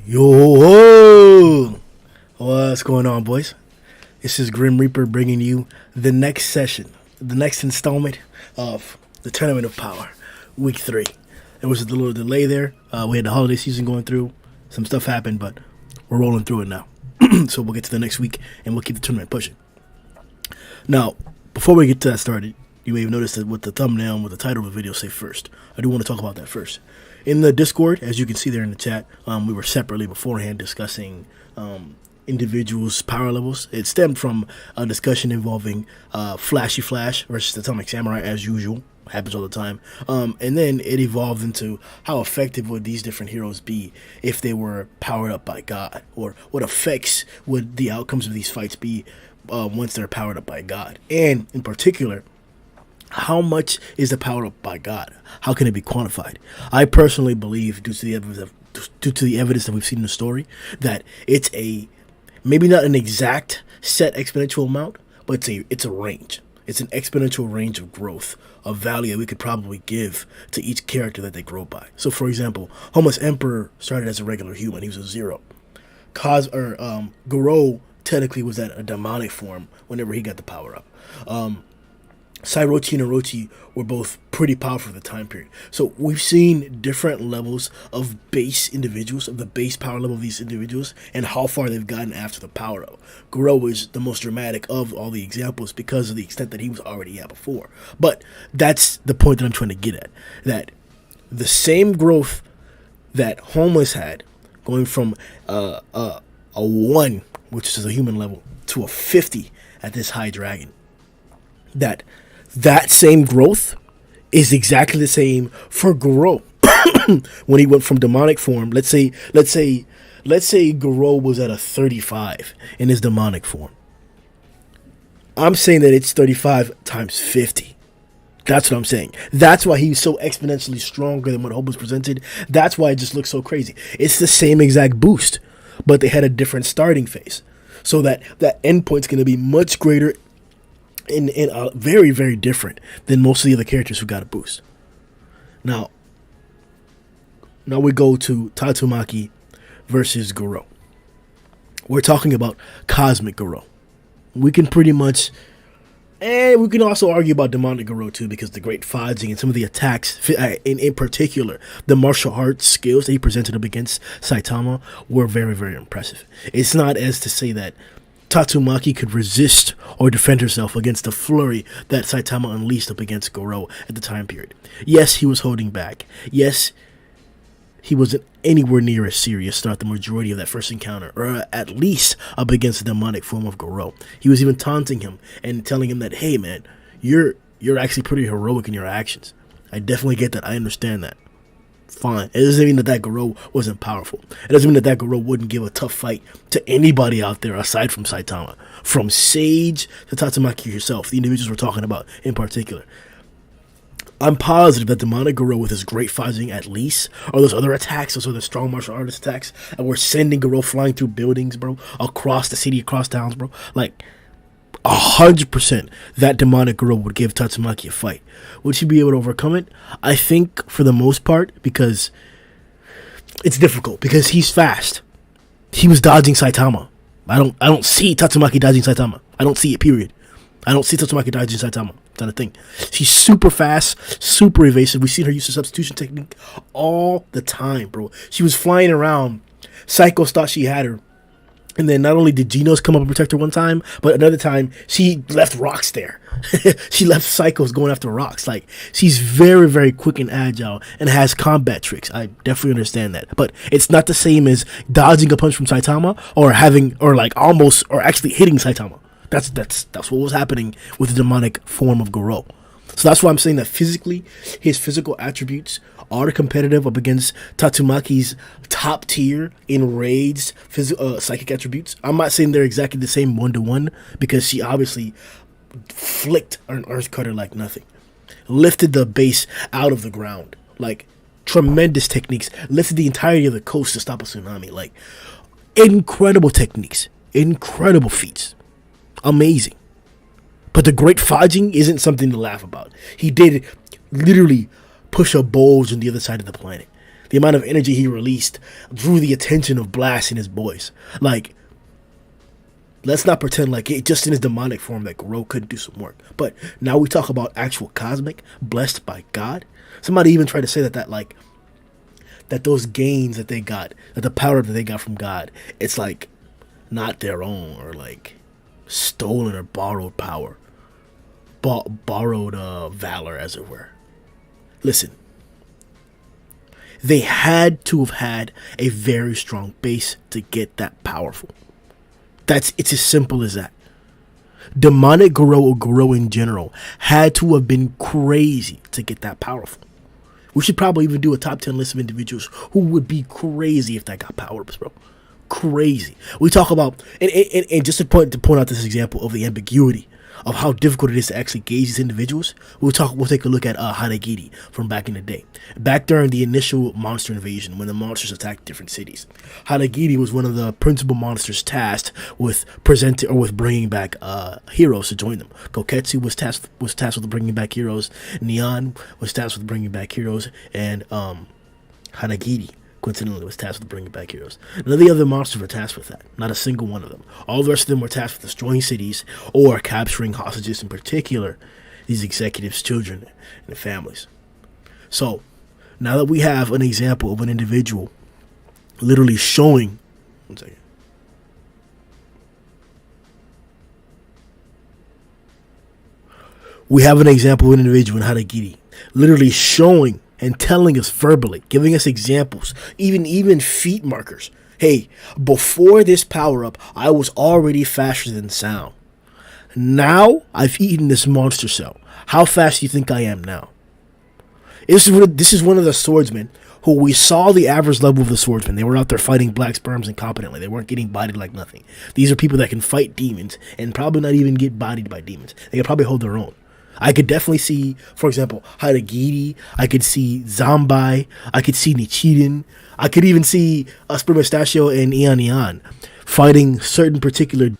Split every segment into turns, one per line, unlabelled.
Yo, what's going on, boys? This is Grim Reaper bringing you the next session, the next installment of the Tournament of Power, Week 3. There was a little delay there. We had the holiday season going through. Some stuff happened, but we're rolling through it now. So we'll get to the next week, and we'll keep the tournament pushing. Now, before we get to that started, you may have noticed that with the thumbnail and with the title of the video say first. I do want to talk about that first. In the Discord, as you can see there in the chat, we were separately beforehand discussing individuals' power levels. It stemmed from a discussion involving Flashy Flash versus Atomic Samurai, as usual. Happens all the time. And then it evolved into how effective would these different heroes be if they were powered up by God, or what effects would the outcomes of these fights be once they're powered up by God. And in particular, how much is the power up by God? How can it be quantified? I personally believe, due to the evidence that we've seen in the story, that it's a maybe not an exact set exponential amount, but it's a range. It's an exponential range of growth, of value that we could probably give to each character that they grow by. So, for example, Homeless Emperor started as a regular human. He was a 0. Garou technically was at a demonic form whenever he got the power up. Sairochi and Orochi were both pretty powerful for the time period. So we've seen different levels of base individuals, of the base power level of these individuals, and how far they've gotten after the power up. Garou is the most dramatic of all the examples because of the extent that he was already at before. But that's the point that I'm trying to get at. That the same growth that Homeless had, going from a 1, which is a human level, to a 50 at this high dragon, that same growth is exactly the same for Garou. When he went from demonic form, let's say Garou was at a 35 in his demonic form. I'm saying that it's 35 times 50. That's what I'm saying. That's why he's so exponentially stronger than what Hope was presented. That's why it just looks so crazy. It's the same exact boost, but they had a different starting phase. So that endpoint's going to be much greater and very, very different than most of the other characters who got a boost. Now we go to Tatsumaki versus Garou. We're talking about Cosmic Garou. We can pretty much, and we can also argue about Demonic Garou too, because the great fudging and some of the attacks, in particular, the martial arts skills that he presented up against Saitama were very, very impressive. It's not as to say that Tatsumaki could resist or defend herself against the flurry that Saitama unleashed up against Garou at the time period. Yes, he was holding back. Yes, he wasn't anywhere near as serious throughout the majority of that first encounter, or at least up against the demonic form of Garou. He was even taunting him and telling him that, hey man, you're actually pretty heroic in your actions. I definitely get that. I understand that. Fine. It doesn't mean that Garou wasn't powerful. It doesn't mean that Garou wouldn't give a tough fight to anybody out there aside from Saitama. From Sage to Tatsumaki herself, the individuals we're talking about in particular. I'm positive that Demonic Garou, with his great fighting at least, or those other attacks, those other strong martial artist attacks, and we're sending Garou flying through buildings, bro, across the city, across towns, bro. Like, 100% that Demonic Garou would give Tatsumaki a fight. Would she be able to overcome it? I think for the most part, because it's difficult, because he's fast. He was dodging Saitama. I don't see Tatsumaki dodging Saitama. I don't see it, period. I don't see Tatsumaki dodging Saitama. That's not a thing. She's super fast, super evasive. We've seen her use the substitution technique all the time, bro. She was flying around. Psychos thought she had her. And then not only did Genos come up and protect her one time, but another time she left rocks there. She left Psychos going after rocks. Like, she's very, very quick and agile and has combat tricks. I definitely understand that. But it's not the same as dodging a punch from Saitama or actually hitting Saitama. That's what was happening with the demonic form of Garou. So that's why I'm saying that physically, his physical attributes are competitive up against Tatsumaki's top tier enraged psychic attributes. I'm not saying they're exactly the same 1-to-1, because she obviously flicked an earth cutter like nothing, lifted the base out of the ground, like tremendous techniques, lifted the entirety of the coast to stop a tsunami, like incredible techniques, incredible feats, amazing. But the great fudging isn't something to laugh about. He did literally push a bulge on the other side of the planet. The amount of energy he released drew the attention of Blast and his boys. Like, let's not pretend like it just in his demonic form that Garou couldn't do some work. But now we talk about actual cosmic, blessed by God. Somebody even tried to say that those gains that they got, that the power that they got from God, it's like not their own, or like stolen or borrowed power, borrowed valor, as it were. Listen, they had to have had a very strong base to get that powerful. It's as simple as that. Demonic Garou, or Garou in general, had to have been crazy to get that powerful. We should probably even do a top 10 list of individuals who would be crazy if that got power-ups, bro. Crazy. We talk about, and just to point out this example of the ambiguity of how difficult it is to actually gauge these individuals, we'll take a look at Hanagiri from back in the day. Back during the initial monster invasion, when the monsters attacked different cities, Hanagiri was one of the principal monsters tasked with bringing back heroes to join them. Koketsu was tasked with bringing back heroes. Neon was tasked with bringing back heroes, and Hanagiri, coincidentally, was tasked with bringing back heroes. None of the other monsters were tasked with that. Not a single one of them. All the rest of them were tasked with destroying cities or capturing hostages, in particular these executives' children and their families. So, now that we have an example of an individual literally showing... One second. We have an example of an individual in Hanagiri literally showing and telling us verbally, giving us examples, even feet markers. Hey, before this power-up, I was already faster than sound. Now, I've eaten this monster cell. How fast do you think I am now? This is one of the swordsmen who we saw the average level of the swordsmen. They were out there fighting black sperms incompetently. They weren't getting bodied like nothing. These are people that can fight demons and probably not even get bodied by demons. They can probably hold their own. I could definitely see, for example, Hanagiri. I could see Zambai. I could see Nichiren. I could even see Spring Mustachio and Ian fighting certain particular...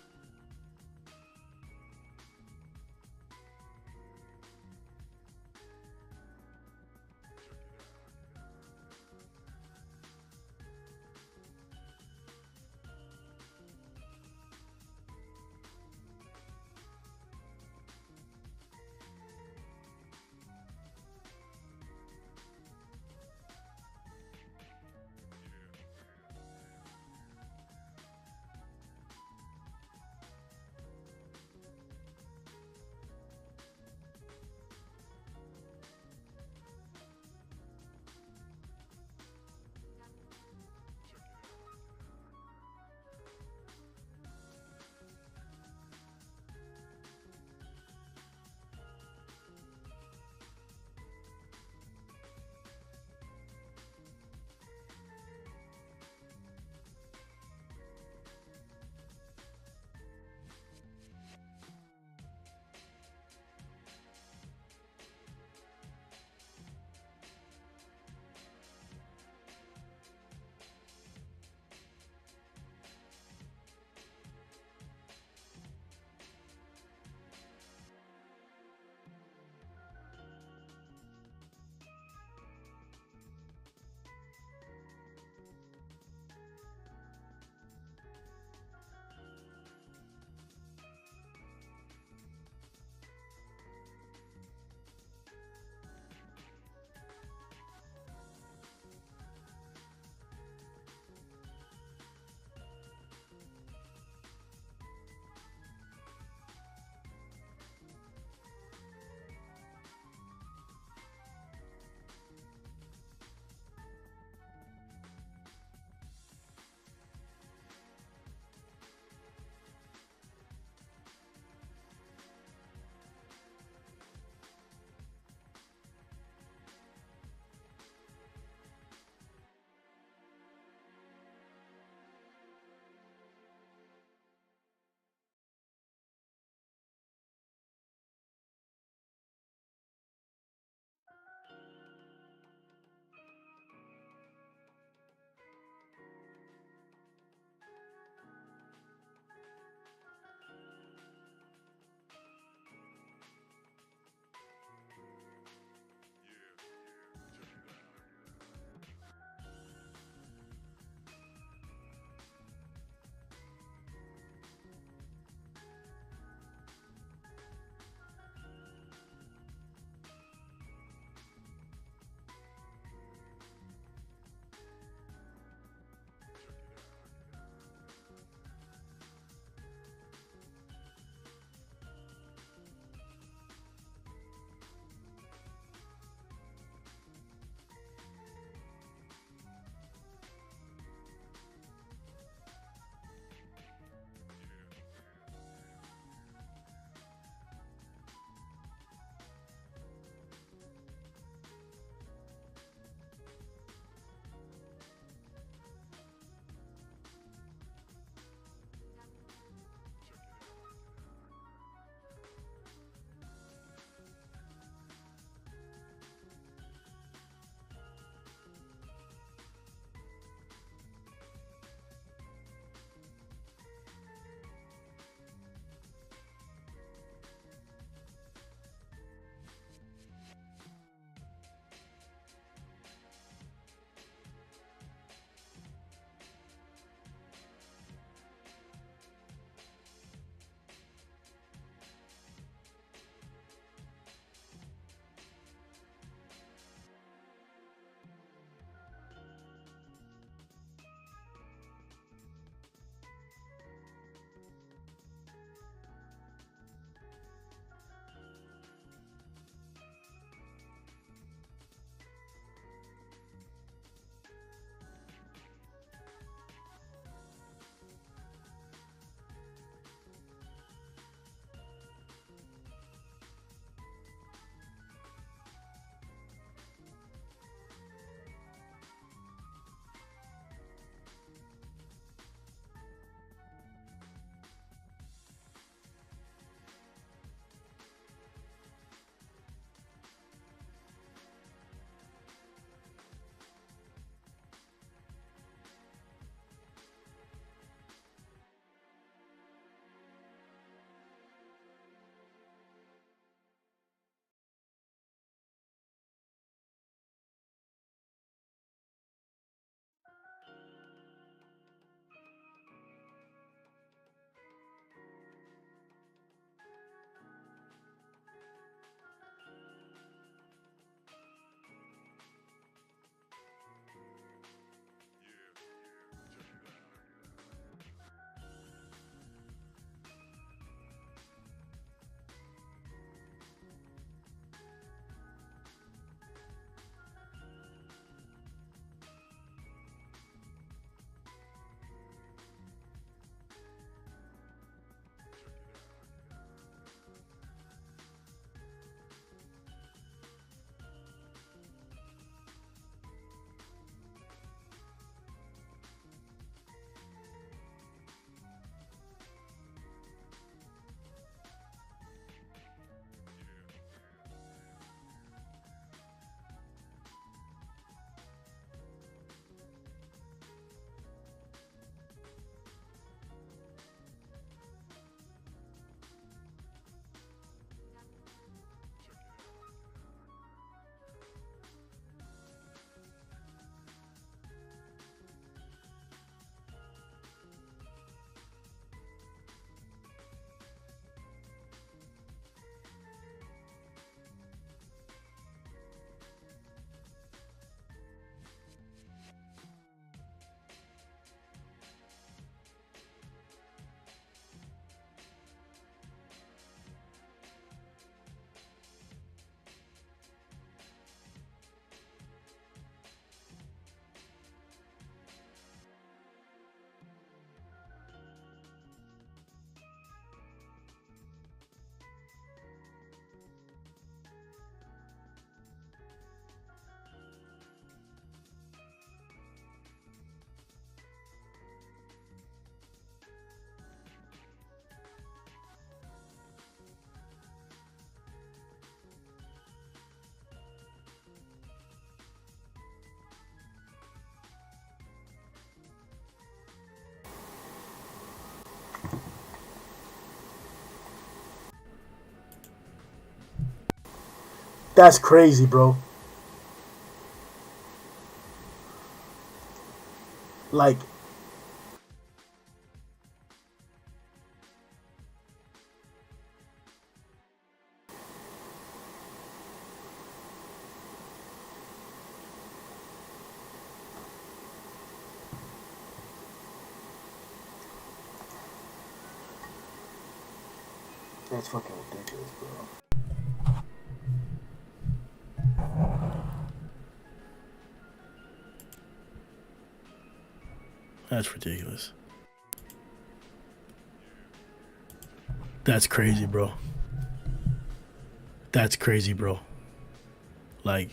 That's crazy, bro. Like, that's fucking ridiculous, bro. That's ridiculous. That's crazy, bro. That's crazy, bro. Like,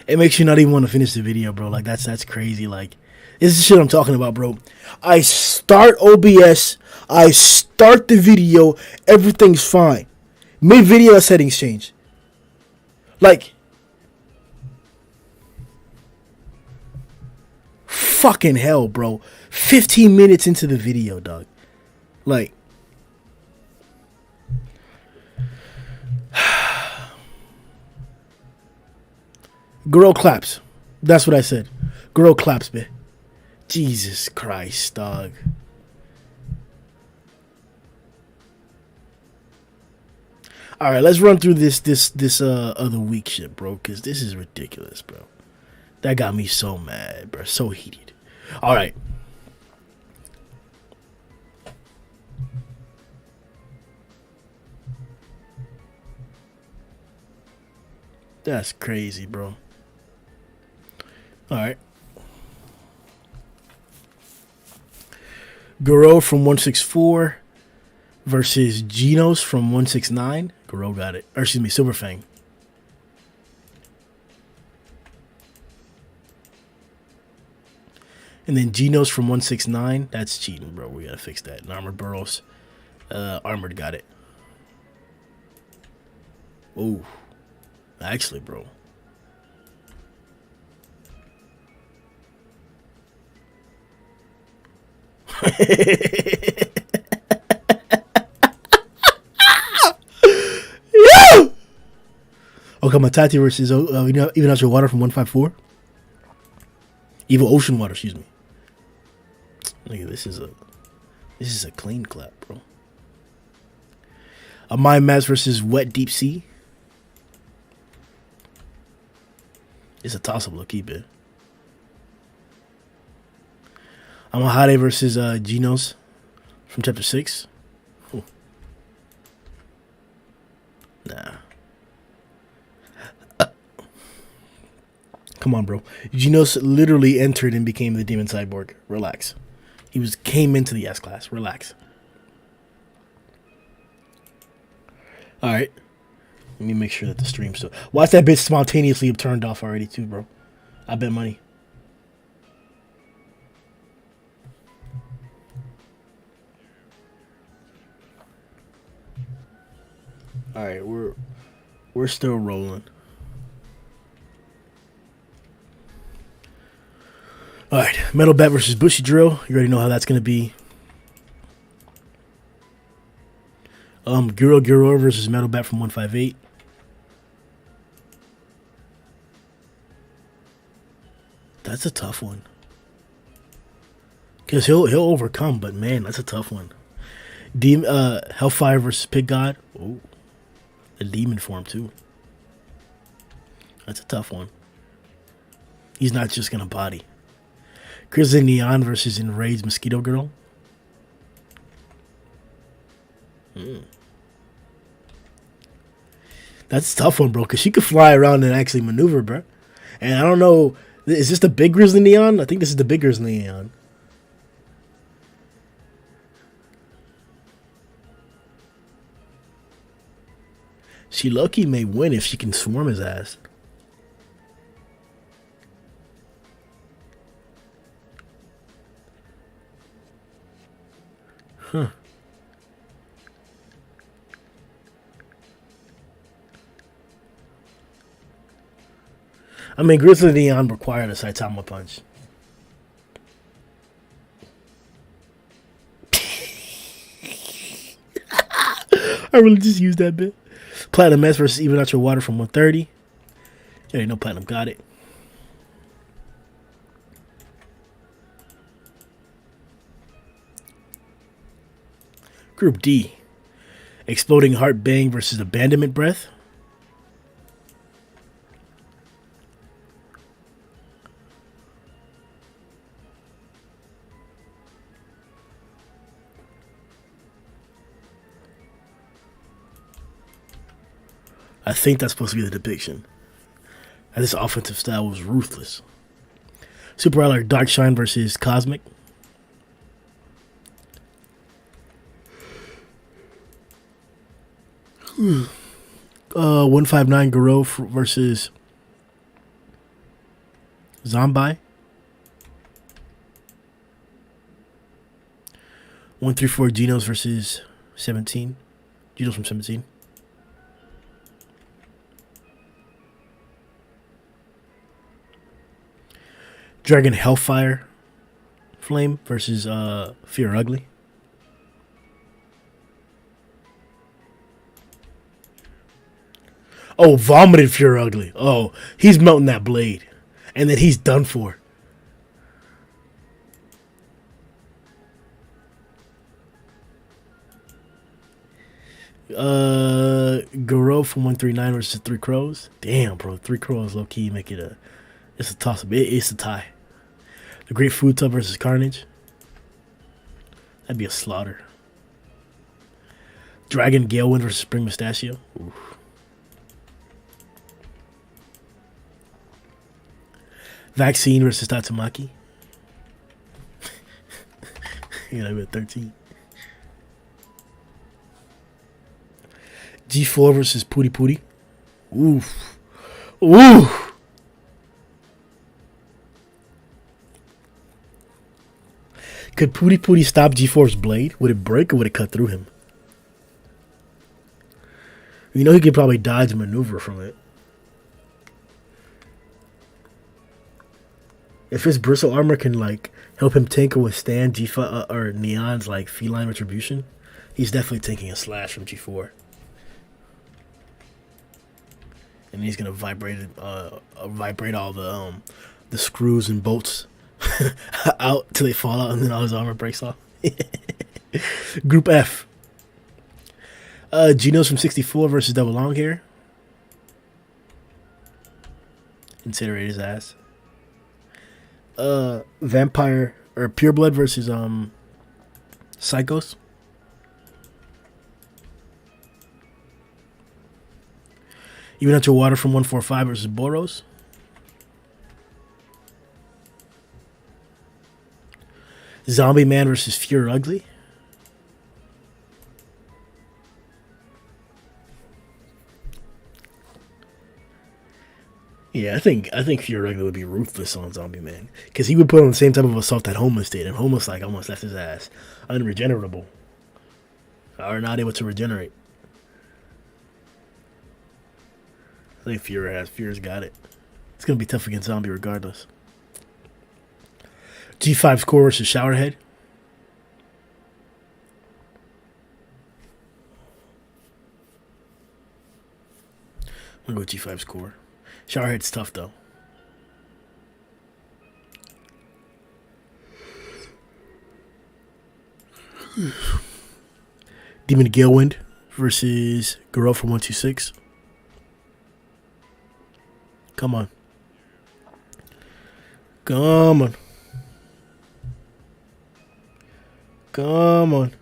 it makes you not even want to finish the video, bro. Like, that's crazy. Like, this is the shit I'm talking about, bro. I start OBS, I start the video, everything's fine. Mid-video settings change. Like, fucking hell, bro. 15 minutes into the video, dog. Like, Garou claps. That's what I said. Garou claps, man. Jesus Christ, dog. All right, let's run through this other week shit, bro, because this is ridiculous, bro. That got me so mad, bro. So heated. All right. That's crazy, bro. All right. Garou from 164 versus Genos from 169. Garou got it. Or excuse me, Silverfang. And then Genos from 169. That's cheating, bro. We gotta fix that. And Armored Burrows. Armored got it. Oh. Actually, bro. Okay, Matati versus Even Out Your Water from 154. Evil Ocean Water, excuse me. Look at this is a clean clap, bro. A My Mavs versus Wet Deep Sea. It's a toss-up, look, keep it. Amahade versus Genos from Chapter 6. Ooh. Nah. Come on, bro. Genos literally entered and became the Demon Cyborg. Relax. He came into the S class. Relax. Alright. Let me make sure that the stream's still... Watch that bitch spontaneously turned off already too, bro. I bet money. Alright, we're still rolling. Alright, Metal Bat versus Bushy Drill. You already know how that's gonna be. Garou versus Metal Bat from 158. That's a tough one. Because he'll overcome, but man, that's a tough one. Hellfire versus Pig God. Oh, a demon form too. That's a tough one. He's not just gonna body. Crimson Neon versus Enraged Mosquito Girl. That's a tough one, bro, because she could fly around and actually maneuver, bro. And I don't know, is this the big Grizzly Neon? I think this is the big Grizzly Neon. She lucky may win if she can swarm his ass. Huh. I mean, Grizzly Neon required a Saitama punch. I really just used that bit. Platinum S versus Even Out Your Water from 130. You already know Platinum got it. Group D. Exploding Heart Bang versus Abandonment Breath. I think that's supposed to be the depiction. And this offensive style was ruthless. Super Rider Dark Shine versus Cosmic. 159 Garou versus Zombie. 134 Genos versus 17. Genos from 17. Dragon Hellfire Flame versus Fear Ugly. Oh, vomited Fear Ugly. Oh, he's melting that blade. And then he's done for. Garou from 139 versus 3 Crows. Damn, bro. 3 Crows low key make it it's a toss up. It's a tie. The Great Food Tub versus Carnage. That'd be a slaughter. Dragon Galewind versus Spring Mustachio. Oof. Vaccine versus Tatsumaki. Yeah, I'm at 13. G4 versus Pooty Pooty. Oof. Oof. Could Pooty Pooty stop G4's blade? Would it break or would it cut through him? You know he could probably dodge and maneuver from it. If his bristle armor can like help him tank or withstand G5 or Neon's like feline retribution, he's definitely taking a slash from G4. And he's gonna vibrate all the screws and bolts out till they fall out, and then all his armor breaks off. Group F. Genos from 64 versus Double Long Hair. Incinerate his ass. Vampire or Pureblood versus Psychos. Even Out Your Water from 145 versus Boros. Zombie Man versus Fear Ugly. Yeah, I think Fear Ugly would be ruthless on Zombie Man because he would put on the same type of assault that Homeless did, and Homeless like almost left his ass unregenerable or not able to regenerate. I think Fear's got it. It's gonna be tough against Zombie regardless. G5 Score versus Showerhead. I'm gonna go G5 Score. Showerhead's tough though. Demon Galewind versus Garou from 126. Come on. Come on. Come on.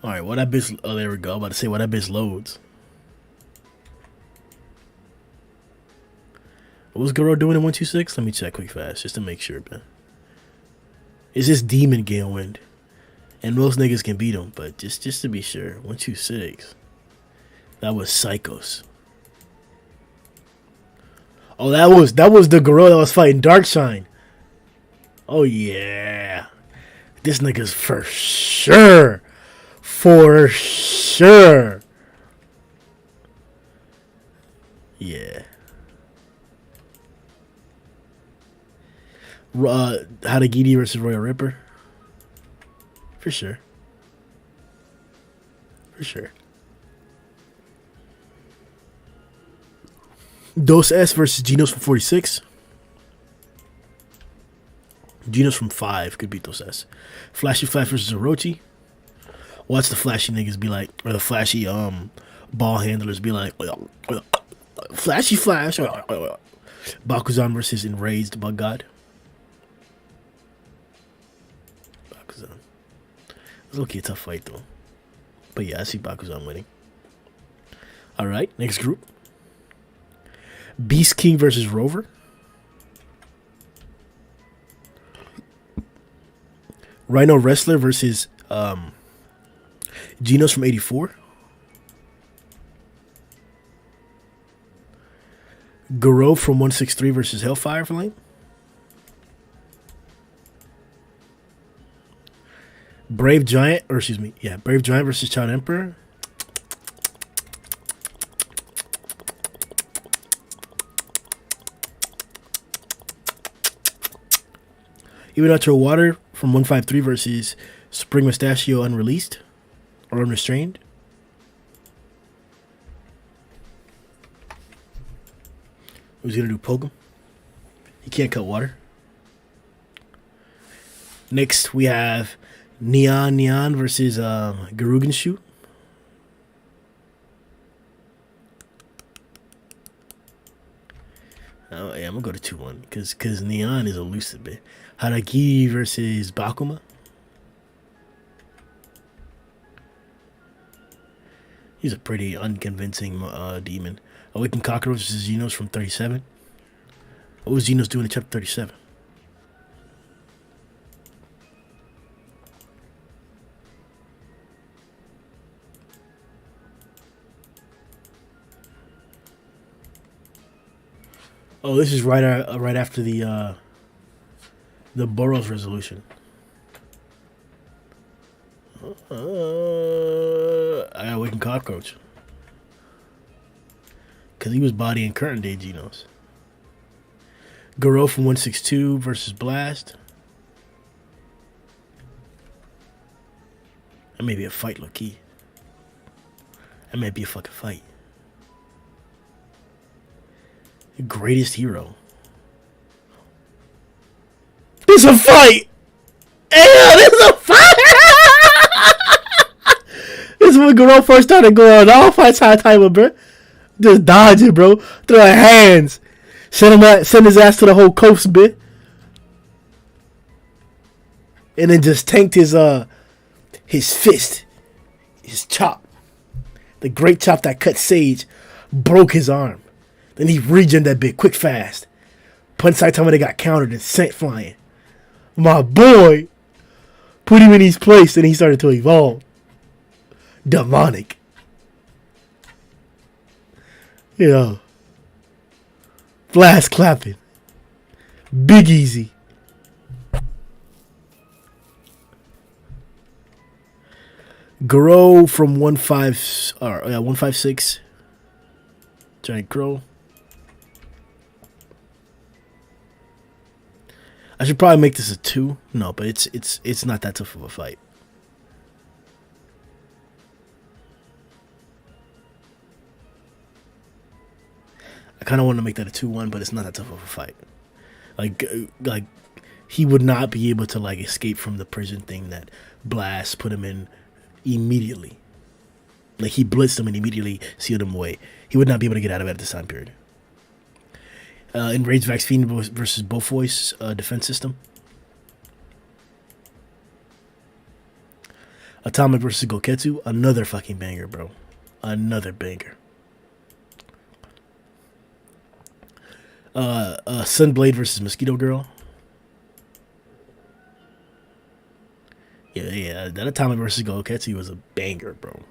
Alright, what that bitch... Oh, there we go. I'm about to say what that bitch loads. What was Garou doing in 126? Let me check quick fast just to make sure, man. It's just Demon Galewind. And most niggas can beat him, but just to be sure. 126. That was Psychos. Oh, that was the Garou that was fighting Darkshine. Oh yeah. This nigga's for sure. For sure. Yeah. Hadagiri versus Royal Ripper For sure. For sure. Dos S versus Genos from 46. Genos from 5 could beat Dos S. Flashy Flash versus Orochi. Watch the flashy niggas be like, or the flashy ball handlers be like, Flashy Flash. Bakuzan versus Enraged Bug God. Bakuzan. It's okay, a tough fight though. But yeah, I see Bakuzan winning. Alright, next group. Beast King versus Rover. Rhino Wrestler versus Genos from 84. Garou from 163 versus Hellfire Flame. Brave Giant versus Child Emperor. Even Natural Water from 153 versus Spring Mustachio Unreleased or Unrestrained. Who's gonna do Pogum? He can't cut water. Next we have Neon versus Garugan Shoot. Oh yeah, I'm gonna go to 2-1 because Neon is elusive, man. Haraki versus Bakuma. He's a pretty unconvincing demon. Awakened Cockroach versus Genos from 37. What was Genos doing in chapter 37? Oh, this is right after the Boros resolution. I got Awakened Cockroach. Because he was bodying current day Genos. Garou from 162 versus Blast. That may be a fight, low key. That might be a fucking fight. Greatest hero. This is a fight! Damn, this is a fight! This is when Garou first started going all fights high timer, bro. Just dodge it, bro. Throw hands. Send his ass to the whole coast, bit. And then just tanked his fist. His chop. The great chop that cut Sage broke his arm. Then he regened that bit quick fast. Punch Saitama, they got countered and sent flying. My boy put him in his place and he started to evolve. Demonic. You know. Blast clapping. Big Easy. Garou from 156. Giant Crow. I should probably make this a 2. No, but it's not that tough of a fight. I kind of want to make that a 2-1, but it's not that tough of a fight. Like he would not be able to like escape from the prison thing that Blast put him in immediately. Like he blitzed him and immediately sealed him away. He would not be able to get out of it at this time period. Enraged Vaccine versus Bofoi's defense system. Atomic versus Goketsu. Another fucking banger, bro. Another banger. Sunblade versus Mosquito Girl. Yeah. That Atomic versus Goketsu was a banger, bro.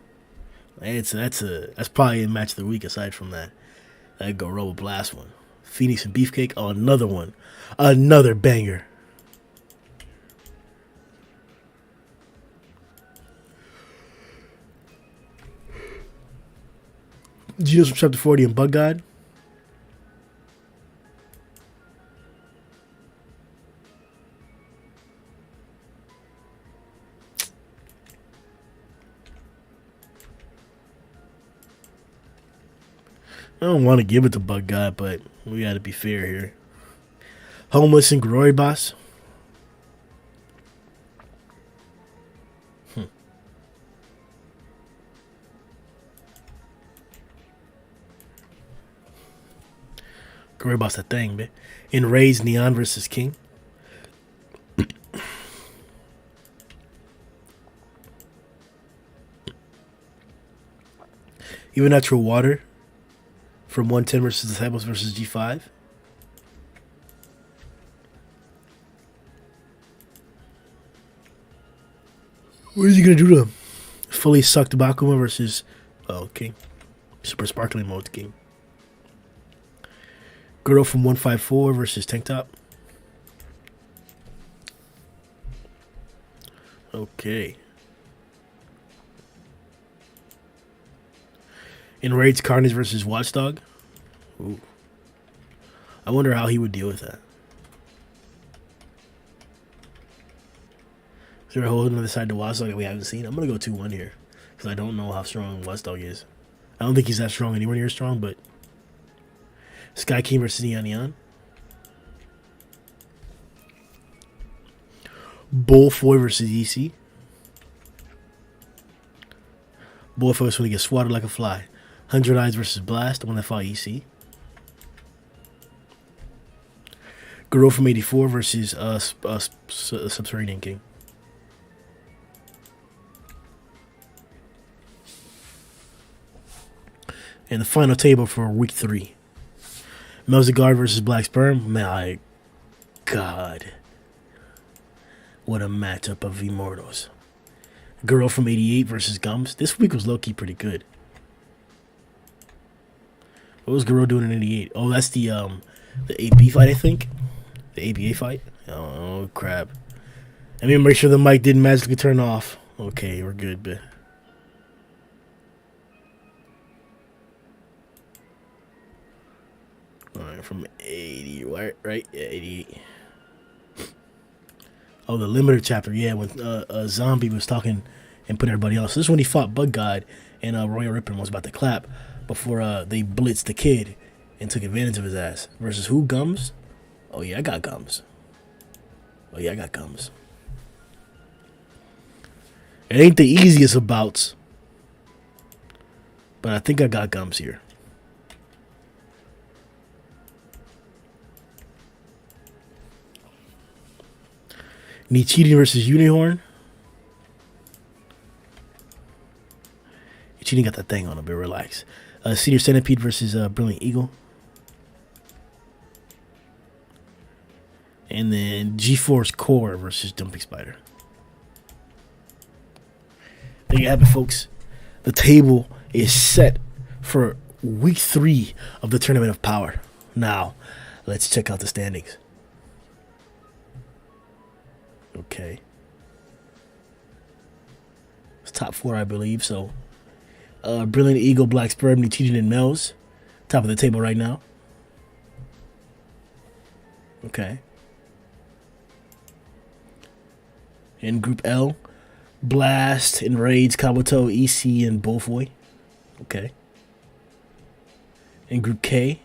That's probably a match of the week aside from that Garou Blast one. Phoenix and Beefcake. Oh, another one. Another banger. Genos from Chapter 40 and Bug God. don't want to give it to Bug God, but we got to be fair here. Homeless and Glory Boss. Glory Boss, that thing, man. Enraged Neon versus King. Even Natural Water from 110 versus Disciples versus G5. What is he going to do to him? Fully Sucked Bakuma versus King. Super Sparkling Mode King. Garou from 154 versus Tank Top. Okay. Enraged Carnage versus Watchdog. Ooh. I wonder how he would deal with that. Is there a whole other side to Watchdog that we haven't seen? I'm going to go 2-1 here. Because I don't know how strong Watchdog is. I don't think he's that strong, anywhere near strong, but... Sky King versus Neon Neon. Bullfoy versus EC. Bullfoy is when he gets swatted like a fly. 100 Eyes versus Blast, the one that fought EC. Garou from 84 versus Subterranean King. And the final table for week 3. Melzigard versus Black Sperm. My God. What a matchup of Immortals. Garou from 88 versus Gums. This week was low-key pretty good. What was Garou doing in 88? Oh, that's the AB fight, I think. The ABA fight. Oh, crap. Let me make sure the mic didn't magically turn off. Okay, we're good, but... Alright, from 80, right? Yeah, 88. Oh, the Limiter chapter, yeah, when Zombie was talking and put everybody else. This is when he fought Bug God and Royal Ripon was about to clap before they blitzed the kid and took advantage of his ass. Versus who? Gums? Oh, yeah, I got Gums. Oh, yeah, I got Gums. It ain't the easiest of bouts, but I think I got Gums here. Nichiden versus Unicorn. Nichiden got that thing on him, but relax. Senior Centipede versus Brilliant Eagle. And then G-Force Core versus Dumping Spider. There you have it, folks. The table is set for week 3 of the Tournament of Power. Now, let's check out the standings. Okay. It's top 4, I believe. So, Brilliant Eagle, Black Sperm, Nichiden, and Mel's. Top of the table right now. Okay. In Group L, Blast, Enraged, Kabuto, EC, and Bullfoy. Okay. In Group K,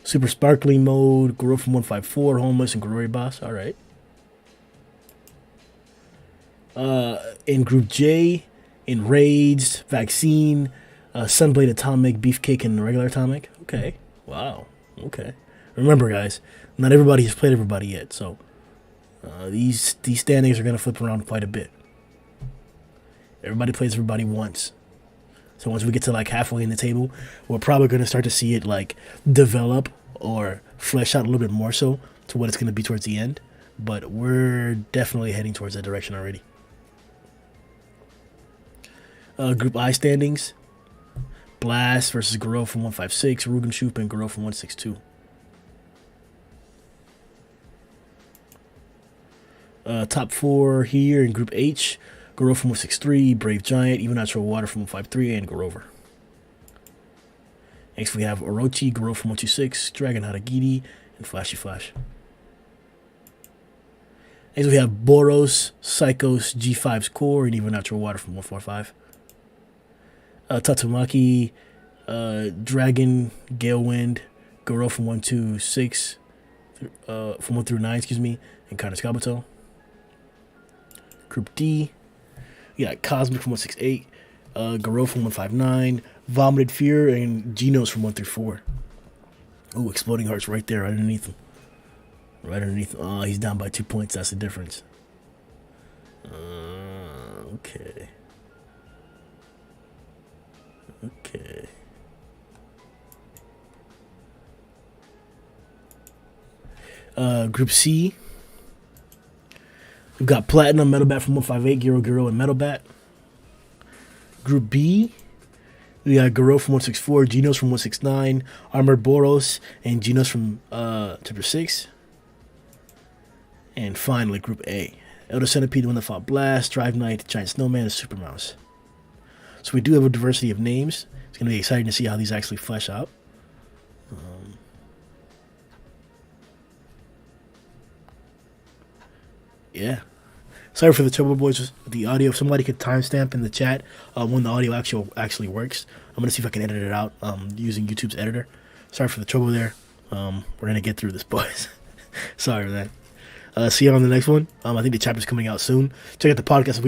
Super Sparkling Mode, Garou from 154, Homeless, and Glory Boss. All right. In Group J, Enraged, Vaccine, Sunblade Atomic, Beefcake, and Regular Atomic. Okay. Wow. Okay. Remember, guys, not everybody has played everybody yet, so these standings are going to flip around quite a bit. Everybody plays everybody once. So once we get to like halfway in the table, we're probably going to start to see it like develop or flesh out a little bit more so to what it's going to be towards the end. But we're definitely heading towards that direction already. Group I standings. Blast versus Garou from 156, Rugen Shoop, and Garou from 162. Top 4 here in Group H. Garou from 163, Brave Giant, Even Natural Water from 153, and Garover. Next we have Orochi, Garou from 126, Dragon Haragiri, and Flashy Flash. Next we have Boros, Psychos, G5's Core, and Even Natural Water from 145. Tatsumaki, Dragon, Galewind, Garou from 1 to 6, from 1 through 9, excuse me, and Kabuto. Group D, you got Cosmic from 168, Garou from 159, Vomited Fear, and Genos from 1 through 4. Ooh, Exploding Hearts right there, right underneath him. Right underneath him. Oh, he's down by 2 points. That's the difference. Okay. Okay. Group C. We've got Platinum, Metal Bat from 158, Garou, and Metal Bat. Group B. We got Garou from 164, Genos from 169, Armored Boros, and Genos from Chapter 6. And finally, Group A. Elder Centipede, the one that fought Blast, Drive Knight, Giant Snowman, and Super Mouse. So we do have a diversity of names. It's going to be exciting to see how these actually flesh out. Yeah. Sorry for the Turbo Boys, the audio. If somebody could timestamp in the chat when the audio actually works. I'm going to see if I can edit it out using YouTube's editor. Sorry for the trouble there. We're going to get through this, boys. Sorry for that. See you on the next one. I think the chapter's coming out soon. Check out the podcast.